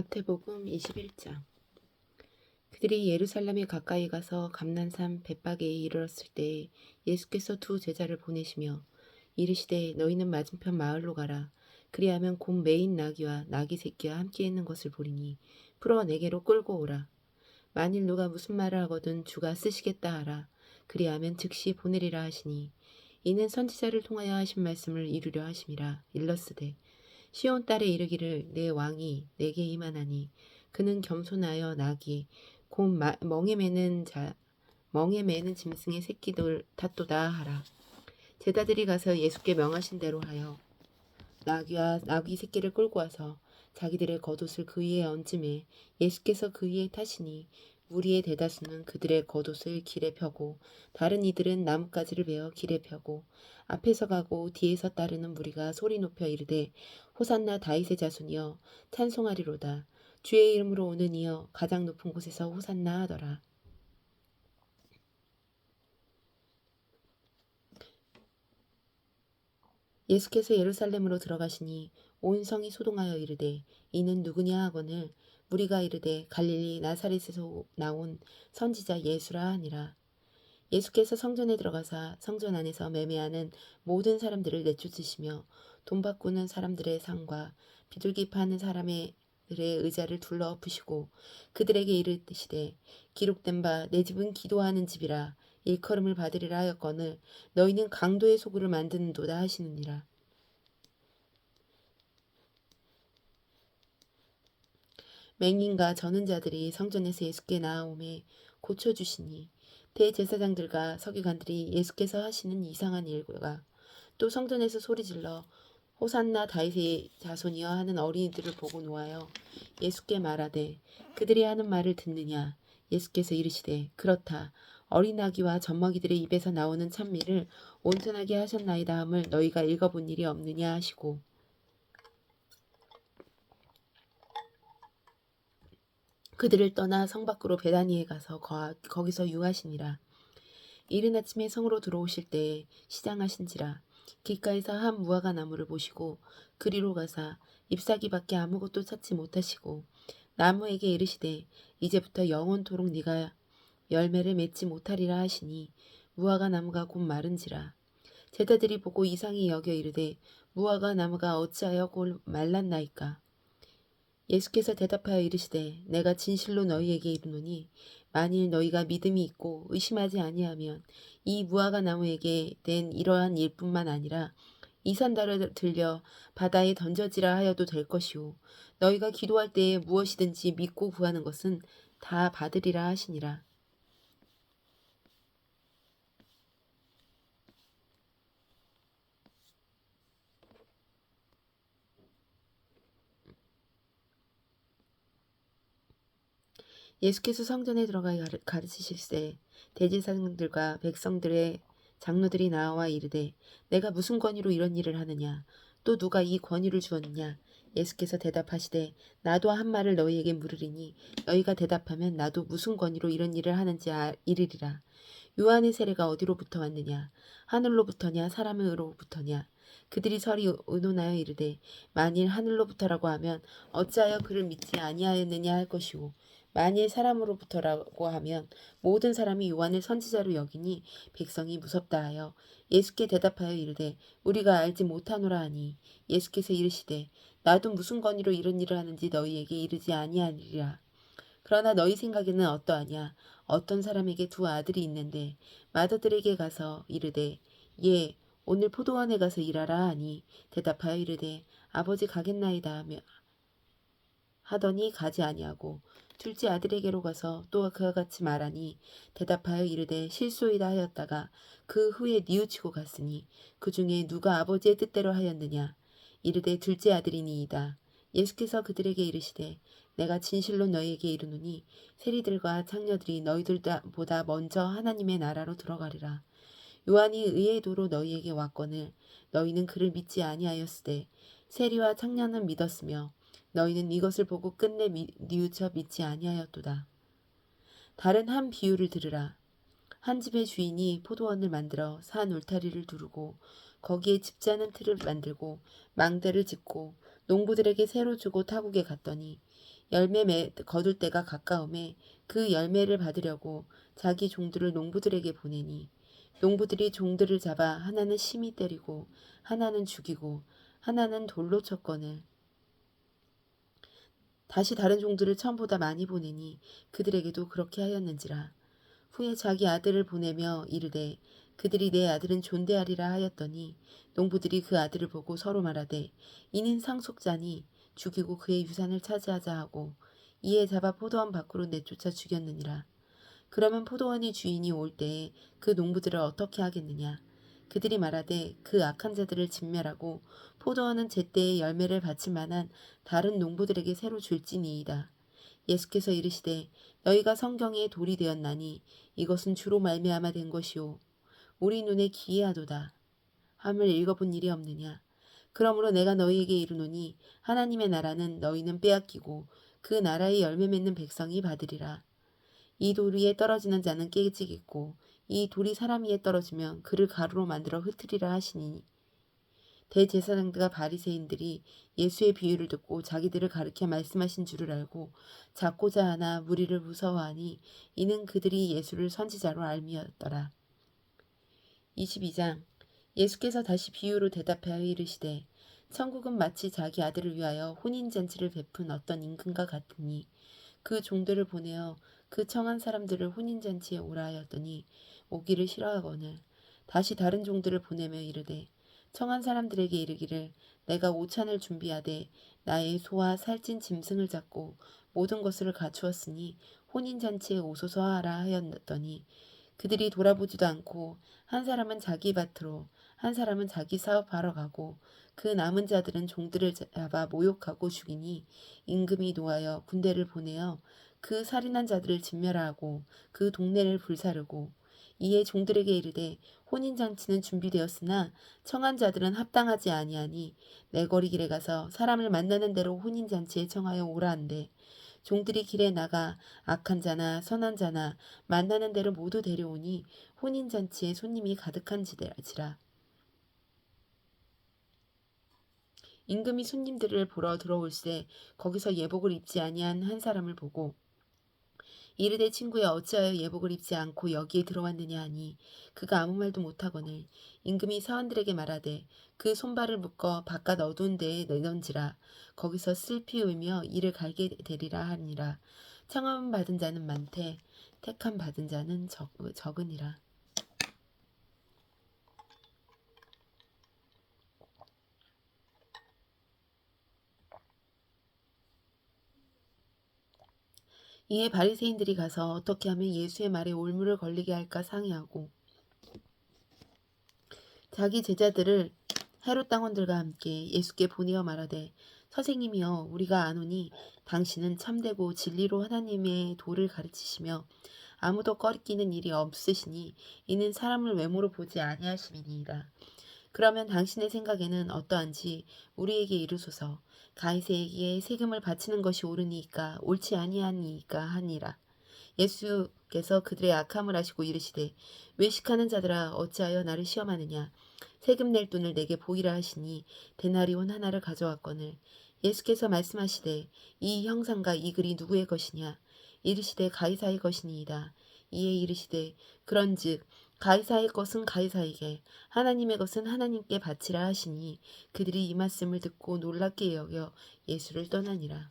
마태복음 21장. 그들이 예루살렘에 가까이 가서 감난산 벳박에 이르렀을 때 예수께서 두 제자를 보내시며 이르시되 너희는 맞은편 마을로 가라. 그리하면 곧 매인 나귀와 나귀 새끼와 함께 있는 것을 보리니 풀어 내게로 끌고 오라. 만일 누가 무슨 말을 하거든 주가 쓰시겠다 하라. 그리하면 즉시 보내리라 하시니 이는 선지자를 통하여 하신 말씀을 이루려 하심이라. 일러스되 시온 딸에 이르기를 내 왕이 내게 임하나니 그는 겸손하여 나귀 곧 멍에 매는 짐승의 새끼들 탓도다 하라. 제자들이 가서 예수께 명하신 대로 하여 나귀와 나귀 새끼를 끌고 와서 자기들의 겉옷을 그 위에 얹음에 예수께서 그 위에 타시니 무리의 대다수는 그들의 겉옷을 길에 펴고 다른 이들은 나뭇가지를 베어 길에 펴고 앞에서 가고 뒤에서 따르는 무리가 소리 높여 이르되 호산나 다윗의 자손이여 찬송하리로다. 주의 이름으로 오는 이여 가장 높은 곳에서 호산나 하더라. 예수께서 예루살렘으로 들어가시니 온 성이 소동하여 이르되 이는 누구냐 하거늘 무리가 이르되 갈릴리 나사렛에서 나온 선지자 예수라 하니라. 예수께서 성전에 들어가사 성전 안에서 매매하는 모든 사람들을 내쫓으시며 돈 바꾸는 사람들의 상과 비둘기 파는 사람의 의자를 둘러 엎으시고 그들에게 이르시되 기록된 바 내 집은 기도하는 집이라 일컬음을 받으리라 하였거늘 너희는 강도의 소굴을 만드는도다 하시느니라. 맹인과 저는 자들이 성전에서 예수께 나아오매 고쳐주시니 대제사장들과 서기관들이 예수께서 하시는 이상한 일과 또 성전에서 소리질러 호산나 다윗의 자손이여 하는 어린이들을 보고 놓아여 예수께 말하되 그들이 하는 말을 듣느냐. 예수께서 이르시되 그렇다. 어린 아기와 젖먹이들의 입에서 나오는 찬미를 온전하게 하셨나이다 함을 너희가 읽어본 일이 없느냐 하시고 그들을 떠나 성 밖으로 베다니에 가서 거기서 유하시니라. 이른 아침에 성으로 들어오실 때에 시장하신지라 길가에서 한 무화과 나무를 보시고 그리로 가사 잎사귀밖에 아무것도 찾지 못하시고 나무에게 이르시되 이제부터 영원토록 네가 열매를 맺지 못하리라 하시니 무화과 나무가 곧 마른지라. 제자들이 보고 이상히 여겨 이르되 무화과 나무가 어찌하여 곧 말랐나이까. 예수께서 대답하여 이르시되 내가 진실로 너희에게 이르노니 만일 너희가 믿음이 있고 의심하지 아니하면 이 무화과 나무에게 된 이러한 일뿐만 아니라 이 산다를 들려 바다에 던져지라 하여도 될 것이요 너희가 기도할 때에 무엇이든지 믿고 구하는 것은 다 받으리라 하시니라. 예수께서 성전에 들어가 가르치실세 대제사장들과 백성들의 장로들이 나와 이르되 내가 무슨 권위로 이런 일을 하느냐 또 누가 이 권위를 주었느냐. 예수께서 대답하시되 나도 한 말을 너희에게 물으리니 너희가 대답하면 나도 무슨 권위로 이런 일을 하는지 이르리라. 요한의 세례가 어디로부터 왔느냐 하늘로부터냐 사람으로부터냐. 그들이 서로 의논하여 이르되 만일 하늘로부터라고 하면 어찌하여 그를 믿지 아니하였느냐 할 것이오 만일 사람으로부터라고 하면 모든 사람이 요한을 선지자로 여기니 백성이 무섭다 하여 예수께 대답하여 이르되 우리가 알지 못하노라 하니 예수께서 이르시되 나도 무슨 권위로 이런 일을 하는지 너희에게 이르지 아니하리라. 그러나 너희 생각에는 어떠하냐. 어떤 사람에게 두 아들이 있는데 맏아들에게 가서 이르되 예 오늘 포도원에 가서 일하라 하니 대답하여 이르되 아버지 가겠나이다 하더니 가지 아니하고 둘째 아들에게로 가서 또 그와 같이 말하니 대답하여 이르되 실소이다 하였다가 그 후에 뉘우치고 갔으니 그 중에 누가 아버지의 뜻대로 하였느냐. 이르되 둘째 아들이니이다. 예수께서 그들에게 이르시되 내가 진실로 너희에게 이르노니 세리들과 창녀들이 너희들보다 먼저 하나님의 나라로 들어가리라. 요한이 의의 도로 너희에게 왔거늘 너희는 그를 믿지 아니하였으되 세리와 창녀는 믿었으며 너희는 이것을 보고 끝내 뉘우쳐 믿지 아니하였도다. 다른 한 비유를 들으라. 한 집의 주인이 포도원을 만들어 산 울타리를 두르고 거기에 집자는 틀을 만들고 망대를 짓고 농부들에게 새로 주고 타국에 갔더니 거둘 때가 가까움에 그 열매를 받으려고 자기 종들을 농부들에게 보내니 농부들이 종들을 잡아 하나는 심히 때리고 하나는 죽이고 하나는 돌로 쳤거늘 다시 다른 종들을 처음보다 많이 보내니 그들에게도 그렇게 하였는지라. 후에 자기 아들을 보내며 이르되 그들이 내 아들은 존대하리라 하였더니 농부들이 그 아들을 보고 서로 말하되 이는 상속자니 죽이고 그의 유산을 차지하자 하고 이에 잡아 포도원 밖으로 내쫓아 죽였느니라. 그러면 포도원의 주인이 올 때에 그 농부들을 어떻게 하겠느냐. 그들이 말하되 그 악한 자들을 진멸하고 포도원은 제때에 열매를 바칠 만한 다른 농부들에게 새로 줄지니이다. 예수께서 이르시되 너희가 성경에 돌이 되었나니 이것은 주로 말미암아 된 것이요 우리 눈에 기이하도다 함을 읽어본 일이 없느냐. 그러므로 내가 너희에게 이르노니 하나님의 나라는 너희는 빼앗기고 그 나라의 열매 맺는 백성이 받으리라. 이 돌 위에 떨어지는 자는 깨지겠고 이 돌이 사람 위에 떨어지면 그를 가루로 만들어 흩으리라 하시니 대제사장들과 바리새인들이 예수의 비유를 듣고 자기들을 가르쳐 말씀하신 줄을 알고 잡고자 하나 무리를 무서워하니 이는 그들이 예수를 선지자로 알미었더라. 22장 예수께서 다시 비유로 대답하여 이르시되 천국은 마치 자기 아들을 위하여 혼인잔치를 베푼 어떤 임금과 같으니 그 종들을 보내어 그 청한 사람들을 혼인잔치에 오라 하였더니 오기를 싫어하거늘 다시 다른 종들을 보내며 이르되 청한 사람들에게 이르기를 내가 오찬을 준비하되 나의 소와 살찐 짐승을 잡고 모든 것을 갖추었으니 혼인잔치에 오소서 하라 하였더니 그들이 돌아보지도 않고 한 사람은 자기 밭으로 한 사람은 자기 사업하러 가고 그 남은 자들은 종들을 잡아 모욕하고 죽이니 임금이 노하여 군대를 보내어 그 살인한 자들을 진멸하고 그 동네를 불사르고 이에 종들에게 이르되 혼인잔치는 준비되었으나 청한 자들은 합당하지 아니하니 내 거리 길에 가서 사람을 만나는 대로 혼인잔치에 청하여 오라 한대 종들이 길에 나가 악한 자나 선한 자나 만나는 대로 모두 데려오니 혼인잔치에 손님이 가득한 지라. 임금이 손님들을 보러 들어올세 거기서 예복을 입지 아니한 한 사람을 보고 이르되 친구야 어찌하여 예복을 입지 않고 여기에 들어왔느냐 하니 그가 아무 말도 못하거늘 임금이 사원들에게 말하되 그 손발을 묶어 바깥 어두운 데에 내던지라 거기서 슬피 울며 이를 갈게 되리라 하니라. 청함 받은 자는 많되 택함 받은 자는 적으니라. 이에 바리새인들이 가서 어떻게 하면 예수의 말에 올무를 걸리게 할까 상의하고 자기 제자들을 헤롯 당원들과 함께 예수께 보내어 말하되 선생님이여 우리가 아노니 당신은 참되고 진리로 하나님의 도를 가르치시며 아무도 꺼리끼는 일이 없으시니 이는 사람을 외모로 보지 아니하심이니이다. 그러면 당신의 생각에는 어떠한지 우리에게 이르소서. 가이사에게 세금을 바치는 것이 옳으니까 옳지 아니하니까 하니라. 예수께서 그들의 악함을 아시고 이르시되 외식하는 자들아 어찌하여 나를 시험하느냐. 세금 낼 돈을 내게 보이라 하시니 데나리온 하나를 가져왔거늘 예수께서 말씀하시되 이 형상과 이 글이 누구의 것이냐. 이르시되 가이사의 것이니이다. 이에 이르시되 그런즉 가이사의 것은 가이사에게 하나님의 것은 하나님께 바치라 하시니 그들이 이 말씀을 듣고 놀랍게 여겨 예수를 떠나니라.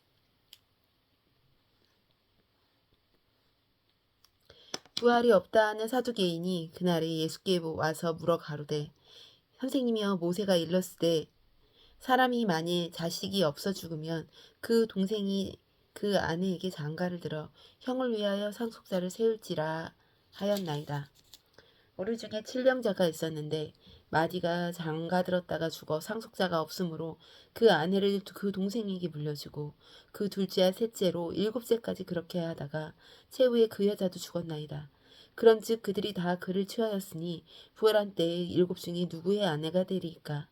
부활이 없다 하는 사두개인이 그날에 예수께 와서 물어 가로되 선생님이여 모세가 일렀으되 사람이 만일 자식이 없어 죽으면 그 동생이 그 아내에게 장가를 들어 형을 위하여 상속자를 세울지라 하였나이다. 어르 중에 칠령자가 있었는데 마디가 장가들었다가 죽어 상속자가 없으므로 그 아내를 그 동생에게 물려주고 그 둘째와 셋째로 7세까지 그렇게 하다가 최후에 그 여자도 죽었나이다. 그런즉 그들이 다 그를 취하였으니 부활한 때에 7 중에 누구의 아내가 되리이까.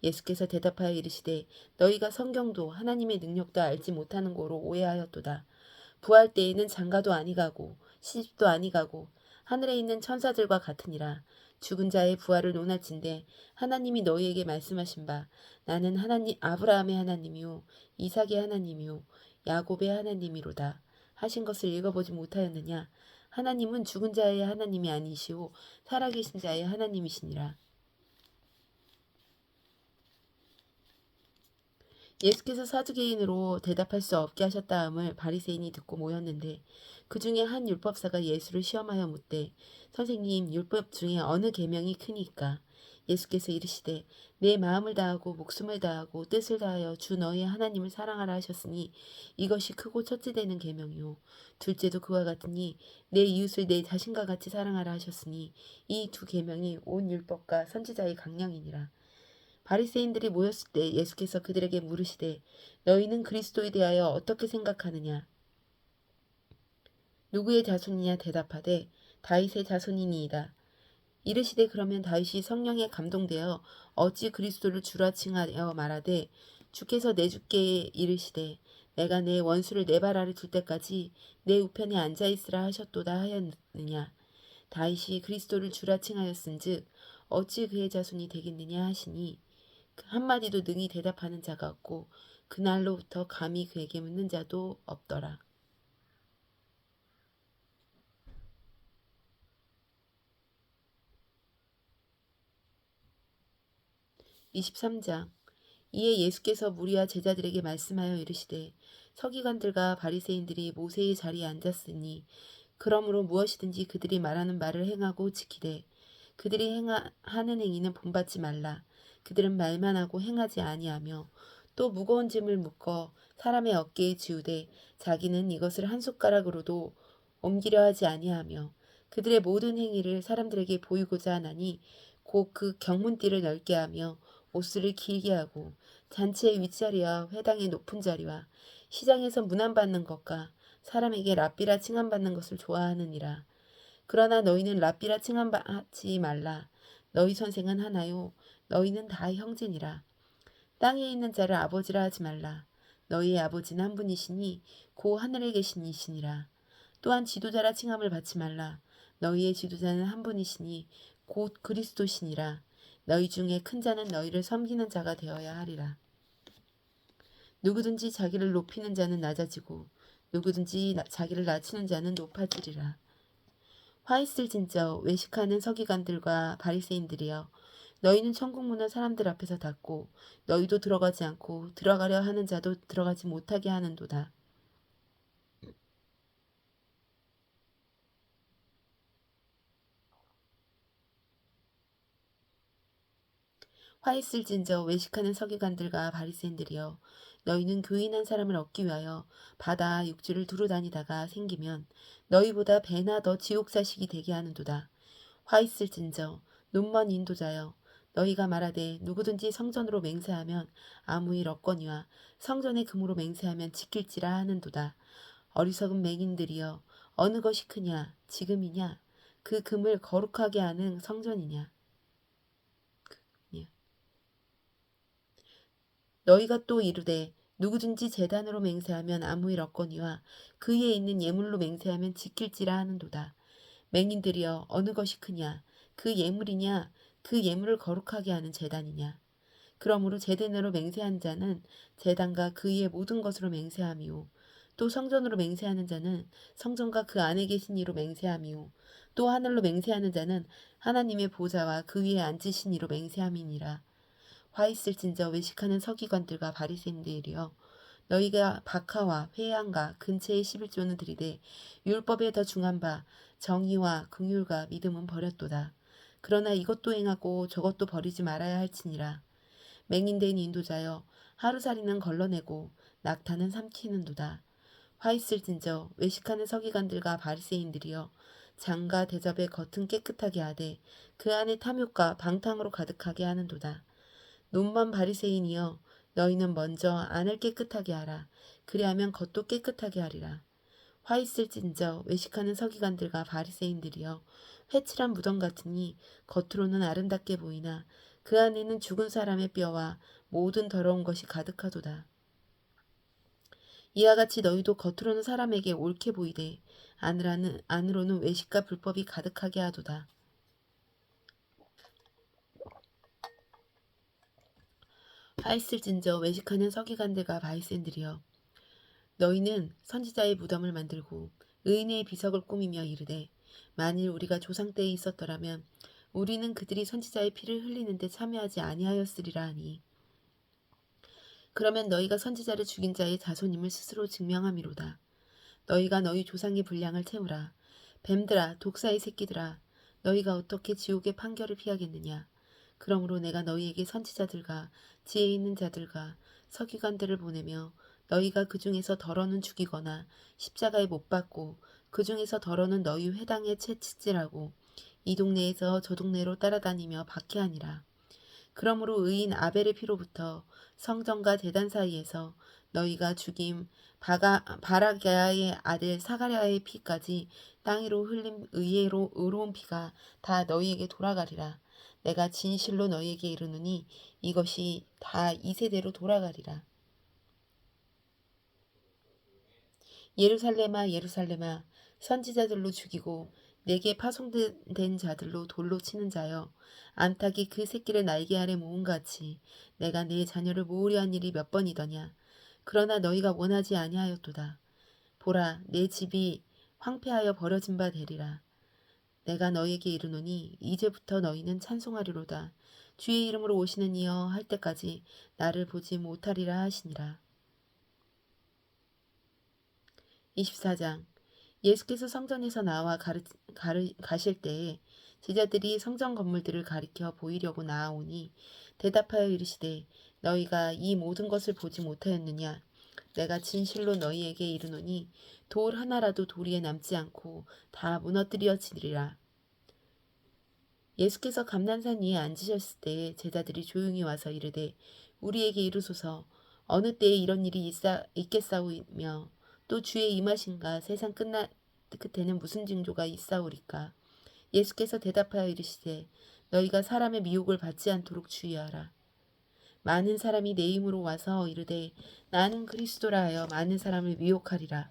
예수께서 대답하여 이르시되 너희가 성경도 하나님의 능력도 알지 못하는 고로 오해하였도다. 부활 때에는 장가도 아니가고 시집도 아니가고 하늘에 있는 천사들과 같으니라. 죽은 자의 부활을 논할진대 하나님이 너희에게 말씀하신 바 나는 하나님 아브라함의 하나님이요 이삭의 하나님이요 야곱의 하나님이로다 하신 것을 읽어보지 못하였느냐. 하나님은 죽은 자의 하나님이 아니시오 살아계신 자의 하나님이시니라. 예수께서 사두개인으로 대답할 수 없게 하셨다함을 바리새인이 듣고 모였는데 그 중에 한 율법사가 예수를 시험하여 묻되 선생님 율법 중에 어느 계명이 크니까? 예수께서 이르시되 내 마음을 다하고 목숨을 다하고 뜻을 다하여 주 너의 하나님을 사랑하라 하셨으니 이것이 크고 첫째 되는 계명이요 둘째도 그와 같으니 내 이웃을 내 자신과 같이 사랑하라 하셨으니 이 두 계명이 온 율법과 선지자의 강령이니라. 바리새인들이 모였을 때 예수께서 그들에게 물으시되 너희는 그리스도에 대하여 어떻게 생각하느냐? 누구의 자손이냐 대답하되 다윗의 자손이니이다. 이르시되 그러면 다윗이 성령에 감동되어 어찌 그리스도를 주라 칭하여 말하되 주께서 내 주께 이르시되 내가 내 원수를 내 발 아래 둘 때까지 내 우편에 앉아있으라 하셨도다 하였느냐. 다윗이 그리스도를 주라 칭하였은즉 어찌 그의 자손이 되겠느냐 하시니 한마디도 능히 대답하는 자가 없고 그날로부터 감히 그에게 묻는 자도 없더라. 23장. 이에 예수께서 무리와 제자들에게 말씀하여 이르시되 서기관들과 바리새인들이 모세의 자리에 앉았으니 그러므로 무엇이든지 그들이 말하는 말을 행하고 지키되 그들이 하는 행위는 본받지 말라. 그들은 말만 하고 행하지 아니하며 또 무거운 짐을 묶어 사람의 어깨에 지우되 자기는 이것을 한 숟가락으로도 옮기려 하지 아니하며 그들의 모든 행위를 사람들에게 보이고자 하나니 곧 그 경문띠를 넓게 하며 옷을 길게 하고 잔치의 윗자리와 회당의 높은 자리와 시장에서 문안받는 것과 사람에게 랍비라 칭함받는 것을 좋아하느니라. 그러나 너희는 랍비라 칭함받지 말라. 너희 선생은 하나요. 너희는 다 형제니라. 땅에 있는 자를 아버지라 하지 말라. 너희의 아버지는 한 분이시니 고 하늘에 계신 이시니라. 또한 지도자라 칭함을 받지 말라. 너희의 지도자는 한 분이시니 곧 그리스도시니라. 너희 중에 큰 자는 너희를 섬기는 자가 되어야 하리라. 누구든지 자기를 높이는 자는 낮아지고 누구든지 자기를 낮추는 자는 높아지리라. 화 있을진저 외식하는 서기관들과 바리새인들이여 너희는 천국 문을 사람들 앞에서 닫고 너희도 들어가지 않고 들어가려 하는 자도 들어가지 못하게 하는도다. 화 있을진저 외식하는 서기관들과 바리새인들이여 너희는 교인한 사람을 얻기 위하여 바다 육지를 두루 다니다가 생기면 너희보다 배나 더 지옥사식이 되게 하는도다. 화 있을진저 눈먼 인도자여 너희가 말하되 누구든지 성전으로 맹세하면 아무 일 없거니와 성전의 금으로 맹세하면 지킬지라 하는도다. 어리석은 맹인들이여 어느 것이 크냐 지금이냐 그 금을 거룩하게 하는 성전이냐. 너희가 또 이르되 누구든지 제단으로 맹세하면 아무 일 없거니와 그에 있는 예물로 맹세하면 지킬지라 하는도다. 맹인들이여 어느 것이 크냐 그 예물이냐 그 예물을 거룩하게 하는 제단이냐. 그러므로 제단으로 맹세한 자는 제단과 그 위의 모든 것으로 맹세함이요 또 성전으로 맹세하는 자는 성전과 그 안에 계신 이로 맹세함이요 또 하늘로 맹세하는 자는 하나님의 보좌와 그 위에 앉으신 이로 맹세함이니라. 화 있을진저 외식하는 서기관들과 바리새인들이여 너희가 박하와 회양과 근처의 11조는 들이되 율법에 더 중한 바 정의와 긍휼과 믿음은 버렸도다. 그러나 이것도 행하고 저것도 버리지 말아야 할지니라. 맹인된 인도자여 하루살이는 걸러내고 낙타는 삼키는도다. 화 있을진저 외식하는 서기관들과 바리새인들이여 장과 대접의 겉은 깨끗하게 하되 그 안에 탐욕과 방탕으로 가득하게 하는도다. 눈먼 바리새인이여 너희는 먼저 안을 깨끗하게 하라. 그리하면 겉도 깨끗하게 하리라. 화 있을진저 외식하는 서기관들과 바리새인들이여 회칠한 무덤 같으니 겉으로는 아름답게 보이나 그 안에는 죽은 사람의 뼈와 모든 더러운 것이 가득하도다. 이와 같이 너희도 겉으로는 사람에게 옳게 보이되 안으로는 외식과 불법이 가득하게 하도다. 화 있을진저 외식하는 서기관들과 바리새인들이여 너희는 선지자의 무덤을 만들고 의인의 비석을 꾸미며 이르되 만일 우리가 조상 때에 있었더라면 우리는 그들이 선지자의 피를 흘리는데 참여하지 아니하였으리라 하니 그러면 너희가 선지자를 죽인 자의 자손임을 스스로 증명함이로다. 너희가 너희 조상의 분량을 채우라. 뱀들아 독사의 새끼들아 너희가 어떻게 지옥의 판결을 피하겠느냐. 그러므로 내가 너희에게 선지자들과 지혜 있는 자들과 서기관들을 보내며 너희가 그 중에서 더러는 죽이거나 십자가에 못 박고 그 중에서 더러는 너희 회당에 채찍질하고 이 동네에서 저 동네로 따라다니며 박해하니라. 그러므로 의인 아벨의 피로부터 성전과 제단 사이에서 너희가 죽임 바라게아의 아들 사가랴의 피까지 땅 위로 흘린 의로 의로운 피가 다 너희에게 돌아가리라. 내가 진실로 너희에게 이르노니 이것이 다 이 세대로 돌아가리라. 예루살렘아 예루살렘아 선지자들로 죽이고 내게 파송된 자들로 돌로 치는 자여 암탉이 그 새끼를 날개 아래 모은 같이 내가 내 자녀를 모으려 한 일이 몇 번이더냐. 그러나 너희가 원하지 아니하였도다. 보라 내 집이 황폐하여 버려진 바 되리라. 내가 너희에게 이르노니 이제부터 너희는 찬송하리로다. 주의 이름으로 오시는 이여 할 때까지 나를 보지 못하리라 하시니라. 24장 예수께서 성전에서 나와 가실 때에 제자들이 성전 건물들을 가리켜 보이려고 나아오니 대답하여 이르시되 너희가 이 모든 것을 보지 못하였느냐. 내가 진실로 너희에게 이르노니 돌 하나라도 도리에 남지 않고 다 무너뜨려지리라. 예수께서 감난산 위에 앉으셨을 때에 제자들이 조용히 와서 이르되 우리에게 이르소서 어느 때에 이런 일이 있겠사오며 또 주의 임하신가 세상 끝에는 무슨 징조가 있사오리까. 예수께서 대답하여 이르시되 너희가 사람의 미혹을 받지 않도록 주의하라. 많은 사람이 내 이름으로 와서 이르되 나는 그리스도라 하여 많은 사람을 미혹하리라.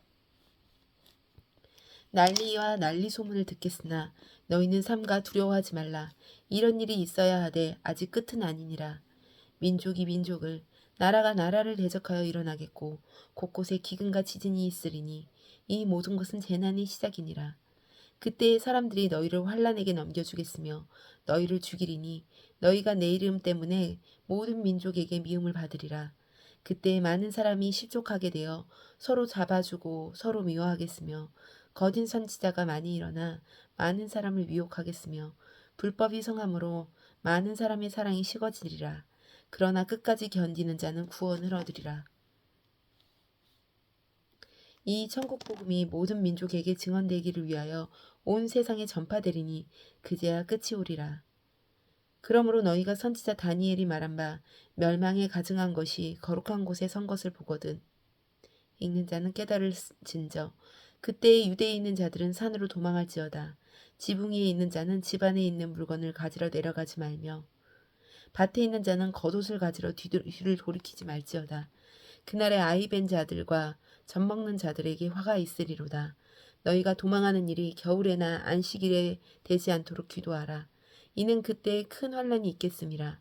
난리와 난리 소문을 듣겠으나 너희는 삼가 두려워하지 말라. 이런 일이 있어야 하되 아직 끝은 아니니라. 민족이 민족을 나라가 나라를 대적하여 일어나겠고 곳곳에 기근과 지진이 있으리니 이 모든 것은 재난의 시작이니라. 그때에 사람들이 너희를 환란에게 넘겨주겠으며 너희를 죽이리니 너희가 내 이름 때문에 모든 민족에게 미움을 받으리라. 그때에 많은 사람이 실족하게 되어 서로 잡아주고 서로 미워하겠으며 거짓 선지자가 많이 일어나 많은 사람을 미혹하겠으며 불법이 성함으로 많은 사람의 사랑이 식어지리라. 그러나 끝까지 견디는 자는 구원을 얻으리라. 이 천국 복음이 모든 민족에게 증언되기를 위하여 온 세상에 전파되리니 그제야 끝이 오리라. 그러므로 너희가 선지자 다니엘이 말한 바 멸망에 가증한 것이 거룩한 곳에 선 것을 보거든. 읽는 자는 깨달을진저 그때에 유대에 있는 자들은 산으로 도망할지어다. 지붕 위에 있는 자는 집 안에 있는 물건을 가지러 내려가지 말며 밭에 있는 자는 겉옷을 가지러 뒤를 돌이키지 말지어다. 그날에 아이벤 자들과 젖 먹는 자들에게 화가 있으리로다. 너희가 도망하는 일이 겨울에나 안식일에 되지 않도록 기도하라. 이는 그때에 큰 환란이 있겠음이라.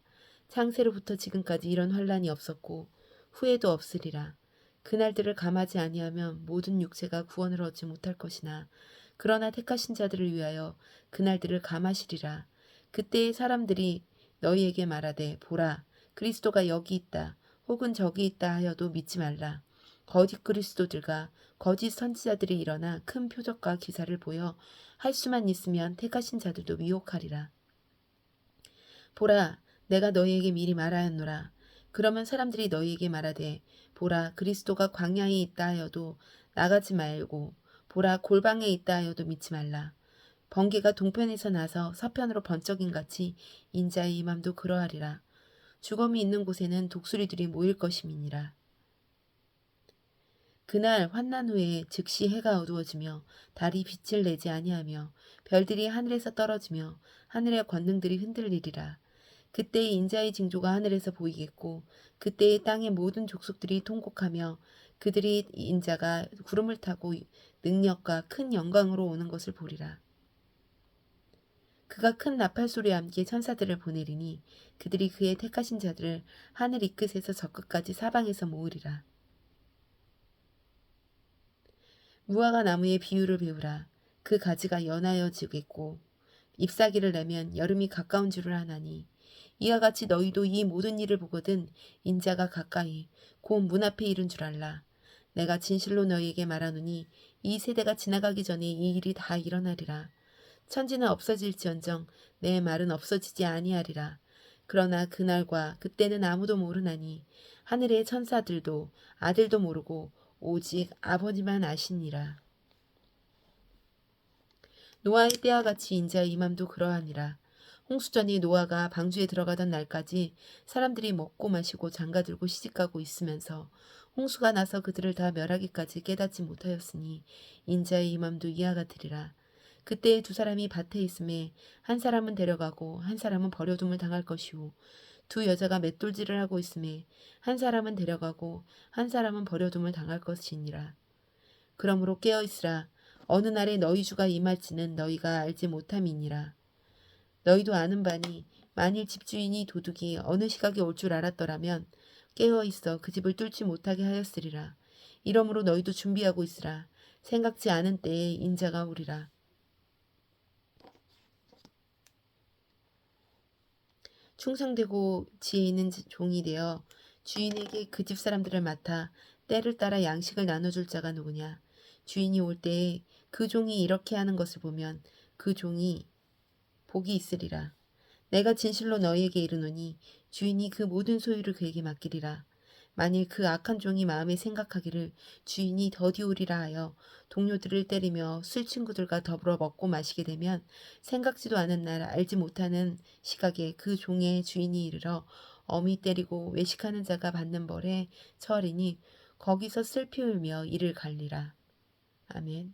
창세로부터 지금까지 이런 환란이 없었고 후에도 없으리라. 그날들을 감하지 아니하면 모든 육체가 구원을 얻지 못할 것이나 그러나 택하신 자들을 위하여 그날들을 감하시리라. 그때의 사람들이 너희에게 말하되 보라 그리스도가 여기 있다 혹은 저기 있다 하여도 믿지 말라. 거짓 그리스도들과 거짓 선지자들이 일어나 큰 표적과 기사를 보여 할 수만 있으면 택하신 자들도 미혹하리라. 보라 내가 너희에게 미리 말하였노라. 그러면 사람들이 너희에게 말하되 보라 그리스도가 광야에 있다 하여도 나가지 말고 보라 골방에 있다 하여도 믿지 말라. 번개가 동편에서 나서 서편으로 번쩍인 같이 인자의 임함도 그러하리라. 죽음이 있는 곳에는 독수리들이 모일 것임이니라. 그날 환난 후에 즉시 해가 어두워지며 달이 빛을 내지 아니하며 별들이 하늘에서 떨어지며 하늘의 권능들이 흔들리리라. 그때의 인자의 징조가 하늘에서 보이겠고 그때의 땅의 모든 족속들이 통곡하며 그들이 인자가 구름을 타고 능력과 큰 영광으로 오는 것을 보리라. 그가 큰 나팔 소리와 함께 천사들을 보내리니 그들이 그의 택하신 자들을 하늘 이 끝에서 저 끝까지 사방에서 모으리라. 무화과 나무의 비유를 배우라. 그 가지가 연하여지겠고 잎사귀를 내면 여름이 가까운 줄을 아나니 이와 같이 너희도 이 모든 일을 보거든 인자가 가까이 곧 문 앞에 이른 줄 알라. 내가 진실로 너희에게 말하노니 이 세대가 지나가기 전에 이 일이 다 일어나리라. 천지는 없어질지언정 내 말은 없어지지 아니하리라. 그러나 그날과 그때는 아무도 모르나니 하늘의 천사들도 아들도 모르고 오직 아버지만 아시니라. 노아의 때와 같이 인자의 임함도 그러하니라. 홍수전이 노아가 방주에 들어가던 날까지 사람들이 먹고 마시고 장가들고 시집가고 있으면서 홍수가 나서 그들을 다 멸하기까지 깨닫지 못하였으니 인자의 임함도 이와 같으리라. 그때에 두 사람이 밭에 있음에 한 사람은 데려가고 한 사람은 버려둠을 당할 것이요 두 여자가 맷돌질을 하고 있음에 한 사람은 데려가고 한 사람은 버려둠을 당할 것이니라. 그러므로 깨어 있으라. 어느 날에 너희 주가 임할지는 너희가 알지 못함이니라. 너희도 아는 바니 만일 집주인이 도둑이 어느 시각에 올 줄 알았더라면 깨어 있어 그 집을 뚫지 못하게 하였으리라. 이러므로 너희도 준비하고 있으라. 생각지 않은 때에 인자가 오리라. 충성되고 지혜 있는 종이 되어 주인에게 그 집 사람들을 맡아 때를 따라 양식을 나눠줄 자가 누구냐. 주인이 올 때에 그 종이 이렇게 하는 것을 보면 그 종이 복이 있으리라. 내가 진실로 너희에게 이르노니 주인이 그 모든 소유를 그에게 맡기리라. 만일 그 악한 종이 마음에 생각하기를 주인이 더디오리라 하여 동료들을 때리며 술 친구들과 더불어 먹고 마시게 되면 생각지도 않은 날 알지 못하는 시각에 그 종의 주인이 이르러 엄히 때리고 외식하는 자가 받는 벌에 처하리니 거기서 슬피 울며 이를 갈리라. 아멘.